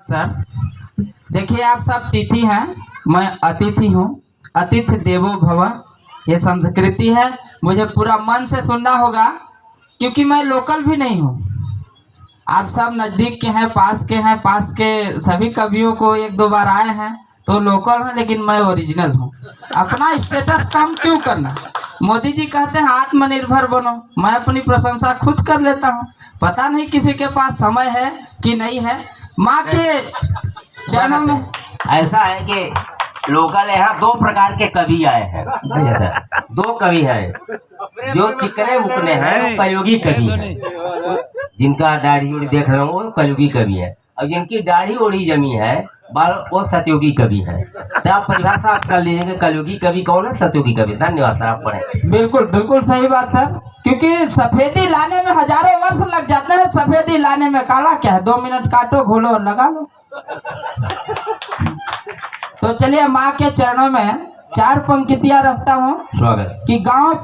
Sir देखिए, आप सब तिथि हैं, मैं अतिथि हूँ। अतिथि देवो भव, ये संस्कृति है। मुझे पूरा मन से सुनना होगा क्योंकि मैं लोकल भी नहीं हूँ। आप सब नज़दीक के हैं, पास के सभी कवियों को एक दो बार आए हैं तो लोकल हैं, लेकिन मैं ओरिजिनल हूँ। अपना स्टेटस कम क्यों करना। मोदी जी कहते हैं आत्मनिर्भर बनो, मैं अपनी प्रशंसा खुद कर लेता हूँ। पता नहीं किसी के पास समय है कि नहीं है। माँ के चरणों में ऐसा है कि लोकल यहाँ दो प्रकार के कवि आए हैं। दो कवि हैं, जो चिकने मुकने हैं वो कलयुगी कवि हैं। जिनका दाढ़ी उड़ी देख रहे हो वो कलयुगी कवि है, और जिनकी दाढ़ी उड़ी जमी है बाल वो सतयुगी कवि है। तो आप परिभाषा आप कर लीजिए कलयुगी कवि कौन है, सतयुगी कवि। धन्यवाद सर, आप पढ़े। बिल्कुल बिल्कुल सही बात है, क्योंकि सफेदी लाने में हजारों वर्ष लग जाते हैं। सफेदी लाने में काला क्या है, 2 मिनट काटो, घोलो और लगा लो। तो चलिए, माँ के चरणों में 4 पंक्तियां रखता हूँ। स्वागत। कि गांव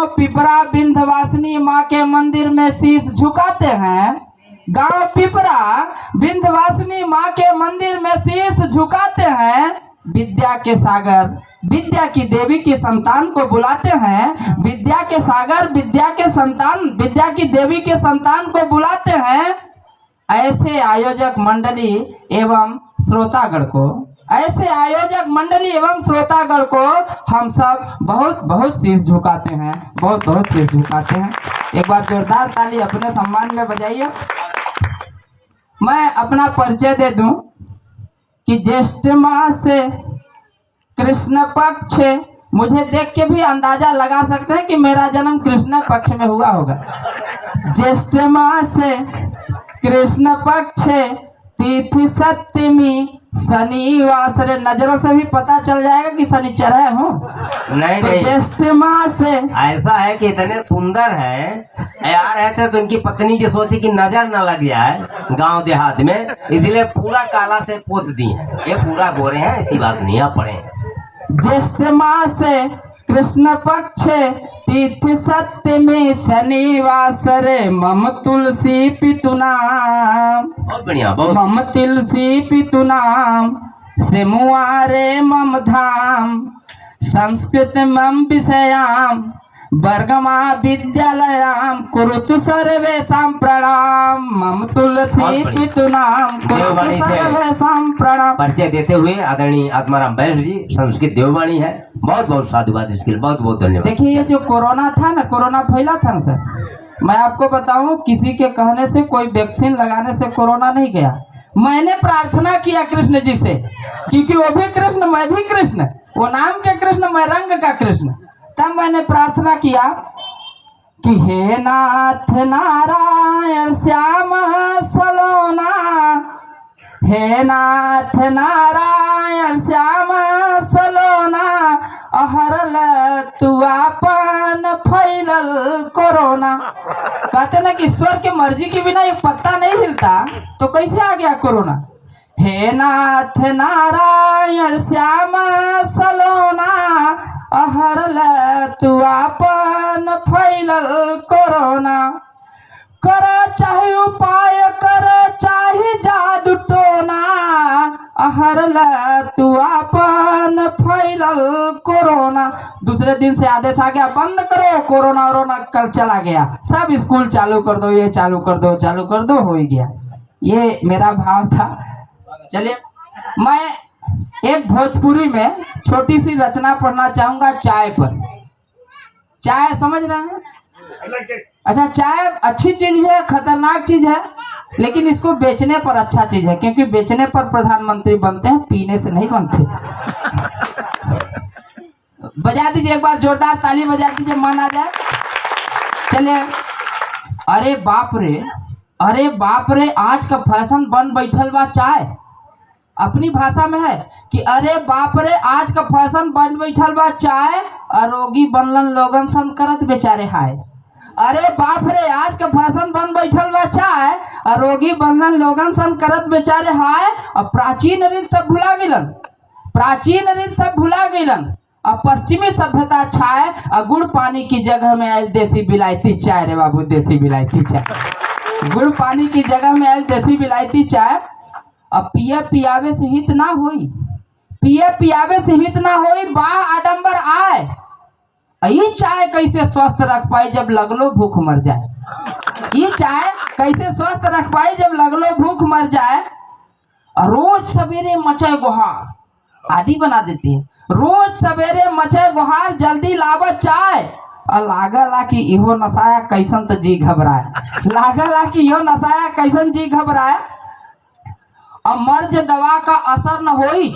पिपरा विंध्यवासिनी माँ के मंदिर में शीश झुकाते हैं। गांव पिपरा विंध्यवासिनी माँ के मंदिर में शीश झुकाते हैं। विद्या के सागर, विद्या की देवी की संतान को बुलाते हैं। विद्या के सागर, विद्या के संतान, विद्या की देवी के संतान को बुलाते हैं। ऐसे आयोजक मंडली एवं श्रोतागण को, ऐसे आयोजक मंडली एवं श्रोतागण को हम सब बहुत बहुत शीश झुकाते हैं, बहुत बहुत शीश झुकाते हैं। एक बार जोरदार ताली अपने सम्मान में बजाइए। मैं अपना परिचय दे दूं कि ज्येष्ठ मास से कृष्ण पक्ष, मुझे देख के भी अंदाजा लगा सकते हैं कि मेरा जन्म कृष्ण पक्ष में हुआ होगा। ज्येष्ठ मास से कृष्ण पक्ष तिथि सप्तमी शनिवार, नजरों से भी पता चल जाएगा कि शनिचर है हूँ। नहीं तो ज्येष्ठ मास से ऐसा है कि इतने सुंदर है यार, ऐसे तो उनकी पत्नी की सोची कि नजर न लग जाए गांव देहात में, इसलिए पूरा काला से पोत दी है। ये पूरा गोरे हैं, ऐसी बात नहीं, आप पढ़े। ज्येष्ठ मास से कृष्ण पक्ष तिथि सप्तमी शनिवार, मम तुलसी पितु नाम, बहुत बढ़िया, बहुत मम तुलसी पितु नाम, से मुआरे मम धाम, संस्कृत मम विषयाम, वर्गमा विद्यालयाम, कुरुतु सर्वेषां प्रणाम, मम तुलसी पितु नाम, कुरुतु सर्वेषां प्रणाम। परिचय देते हुए आदरणीय आत्माराम बैस जी, संस्कृत देववाणी है। बहुत बहुत साधुवाद, इसके लिए बहुत बहुत धन्यवाद। देखिए, ये जो कोरोना था ना, कोरोना फैला था ना सर, मैं आपको बताऊं, किसी के कहने से, कोई वैक्सीन लगाने से कोरोना नहीं गया। मैंने प्रार्थना किया कृष्ण जी से, क्योंकि वो भी कृष्ण, मैं भी कृष्ण, वो नाम के कृष्ण, मैं रंग का कृष्ण। तब मैंने प्रार्थना किया कि हे नाथ नारायण श्याम सलोना, हे नाथ नारायण श्याम सलोना, अहरल तू आपन फैलल कोरोना। कहते ना कि ईश्वर की मर्जी के बिना एक पत्ता नहीं हिलता, तो कैसे आ गया कोरोना। हे नाथ नारायण श्याम सलोना, अहरल तू आपन फैलल कोरोना। कर चाहे उपाय, कर चाहे जादू टोना, अहरल तू आपन फैलल कोरोना। दूसरे दिन से आदेश आ गया, बंद करो कोरोना वोरोना, कल चला गया। सब स्कूल चालू कर दो, ये चालू कर दो, चालू कर दो, हो ही गया। ये मेरा भाव था। चलिए, मैं एक भोजपुरी में छोटी सी रचना पढ़ना चाहूंगा चाय पर। चाय समझ रहे हैं? अच्छा, चाय अच्छी चीज भी है, खतरनाक चीज है, लेकिन इसको बेचने पर अच्छा चीज है, क्योंकि बेचने पर प्रधानमंत्री बनते हैं, पीने से नहीं बनते। बजा दीजिए एक बार जोरदार ताली, बजा दीजिए, मन आ जाए। चलिए। अरे बाप रे, अरे बाप रे, आज का फैशन बन बैठल बा चाय। अपनी भाषा में है कि अरे बाप रे, आज का फैशन बन बैठल बा चाय, अरोगी बनलन लोगन सन करत बेचारे हाय। अरे बाप रे, आज का फैशन बन बैठल बा चाय, अरोगी बनलन लोगन सन करत बेचारे हाय। और प्राचीन रीत सब भुला गिलन, प्राचीन रीत सब भुला गिलन, और पश्चिमी सभ्यता छाए, और गुड़ पानी की जगह में आयल देसी बिलायती चाय। रे बाबू, देसी बिलायती चाय। गुड़ पानी की जगह में आयल देसी विलायती चाय। अब पिए पियावे से हित ना होई, पिए पियावे से हित ना होई, बाह आडंबर आए। ये चाय कैसे स्वस्थ रख पाई जब लगलो भूख मर जाए। ये चाय कैसे स्वस्थ रख पाई जब लगलो भूख मर जाए। और रोज सवेरे मचे गुहार आदि बना देती है। रोज सवेरे मचे गुहार जल्दी लावत चाय। और लागला कि इहो नसाया कैसन तो जी घबराए, लागला कि इहो नसाया कैसन जी घबराए। और मर्ज दवा का असर न होई,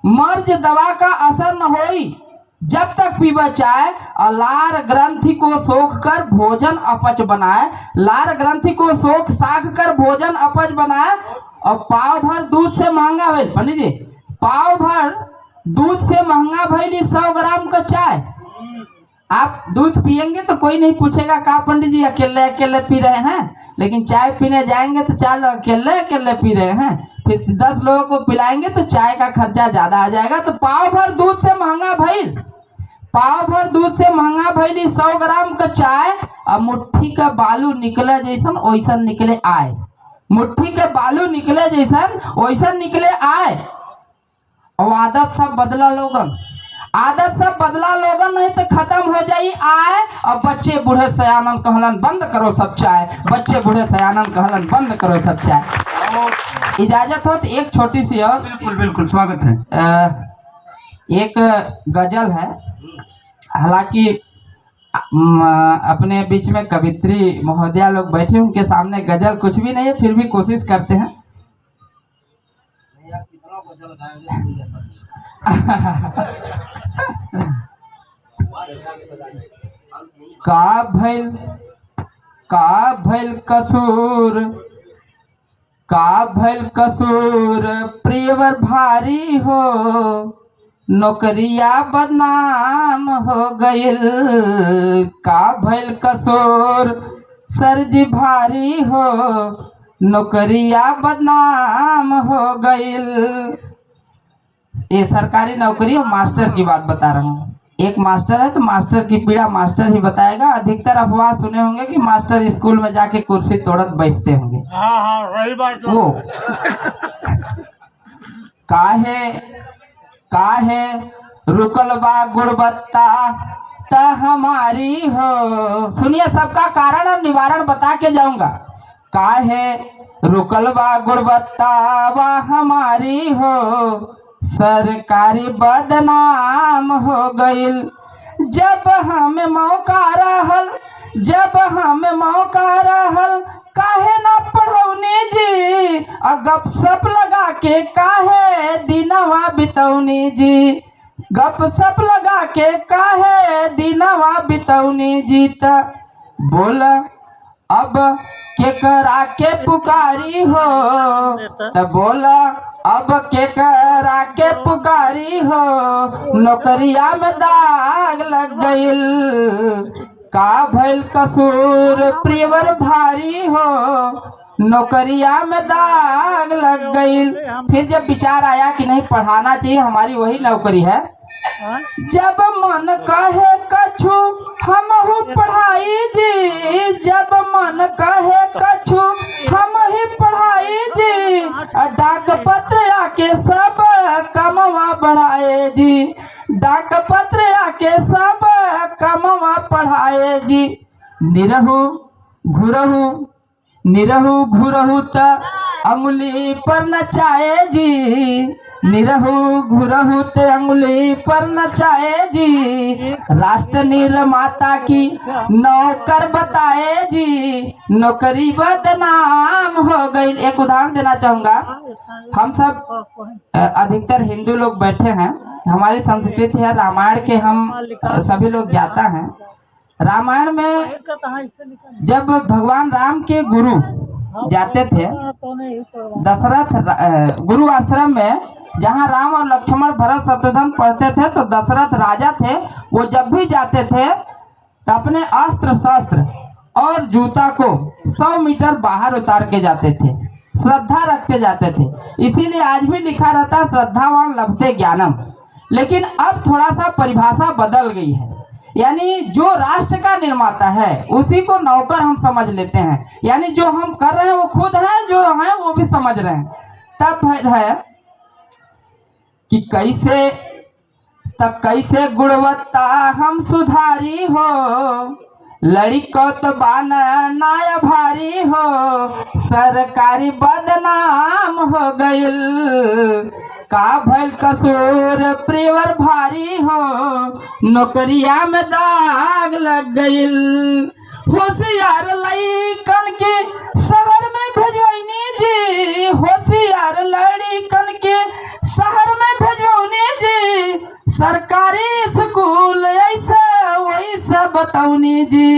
मर्ज दवा का असर न होई जब तक पीबा चाय। और लार ग्रंथि को सोख कर भोजन अपच बनाए, लार ग्रंथि को सोख साख कर भोजन अपच बनाए। और पाव भर दूध से महंगा भइल पंडित जी, पाव भर दूध से महंगा भइल 100 ग्राम का चाय। आप दूध पियेंगे तो कोई नहीं पूछेगा कहा पंडित जी अकेले अकेले पी रहे हैं, लेकिन चाय पीने जाएंगे तो 4 लोग अकेले अकेले पी रहे हैं, फिर 10 लोगों को पिलाएंगे तो चाय का खर्चा ज्यादा आ जाएगा। तो पाव भर दूध से महंगा भइल, पाव भर दूध से महंगा भइल 100 ग्राम का चाय। और मुट्ठी का बालू निकले जैसन वैसन निकले आए, मुट्ठी के बालू निकले जैसन वैसन निकले आए। और आदत सब बदला लोगन, आदत सब बदला लोगन, नहीं तो खत्म हो जाई आए। और बच्चे बूढ़े सयानन कहलन बंद करो सब चाय, बच्चे बूढ़े सयानन कहलन बंद करो सब चाय। इजाजत हो तो एक छोटी सी और। बिल्कुल बिल्कुल स्वागत है। एक गजल है, हालांकि अपने बीच में कवित्री महोदया लोग बैठे, उनके सामने गजल कुछ भी नहीं है, फिर भी कोशिश करते हैं। का भइल कसूर, का भइल कसूर प्रियवर भारी हो, नौकरिया बदनाम हो गइल। का भइल कसूर सरजी भारी हो, नौकरिया बदनाम हो गइल। ये सरकारी नौकरी और मास्टर की बात बता रहा हूँ। एक मास्टर है तो मास्टर की पीड़ा मास्टर ही बताएगा। अधिकतर अफवाह सुने होंगे कि मास्टर स्कूल में जाके कुर्सी तोड़त बैठते होंगे। हाँ वही बात वो काहे रुकल बा गुणवत्ता ता हमारी हो। सुनिए, सबका कारण और निवारण बता के जाऊंगा। काहे रुकल बा गुणवत्ता वा हमारी हो, सरकारी बदनाम हो गइल। जब हमें मौका रहल, जब हमें मौका रहल, काहे ना पढ़ौनी जी। गप सप लगा के काहे दिनवा बितौनी जी, गप सप लगा के काहे दिनवा बितौनी जी। त बोल अब केकरा के पुकारी हो, त बोल अब केकरा के पुकारी हो, नौकरिया में दाग लग गइल। का भइल कसूर प्रियवर भारी हो, नौकरिया में दाग लग गइल। फिर जब विचार आया कि नहीं पढ़ाना चाहिए, हमारी वही नौकरी है। जब मन कहे कछु हम ही पढ़ाई जी, जब मन कहे कछु हम ही पढ़ाई जी। डाक पत्र आके सब कमवा बढ़ाए जी, डाक पत्र आके सब कमवा पढ़ाए जी। निरहु घुरहु, निरहु घुरहु त अंगुली पर नचाए जी, निरहु घुरहु ते अंगुली पर नचाए जी। राष्ट्र निर्माता की नौकर बताए जी, नौकरी बदनाम हो गई। एक उदाहरण देना चाहूंगा। हम सब अधिकतर हिंदू लोग बैठे हैं, हमारी संस्कृति है रामायण के, हम सभी लोग जाता हैं। रामायण में जब भगवान राम के गुरु जाते थे दशरथ गुरु आश्रम में, जहाँ राम और लक्ष्मण भरत शत्रुघ्न पढ़ते थे, तो दशरथ राजा थे, वो जब भी जाते थे तो अपने अस्त्र शस्त्र और जूता को 100 मीटर बाहर उतार के जाते थे, श्रद्धा रखते जाते थे। इसीलिए आज भी लिखा रहता श्रद्धावान लभते ज्ञानम। लेकिन अब थोड़ा सा परिभाषा बदल गई है। यानी जो राष्ट्र का निर्माता है उसी को नौकर हम समझ लेते हैं। यानी जो हम कर रहे हैं वो खुद है, जो है वो भी समझ रहे हैं। तब है कि कैसे गुणवत्ता हम सुधारी हो, लड़ी को तो बान नाया भारी हो, सरकारी बदनाम हो गइल, का भइल कसूर प्रिवर भारी हो, नौकरिया में दाग लग गइल, होशियार लड़कन के शहर में भेजवनी जी, होशियार लड़कन के शहर में भेजवनी जी, सरकारी स्कूल ऐसा वैसा बताऊनी जी।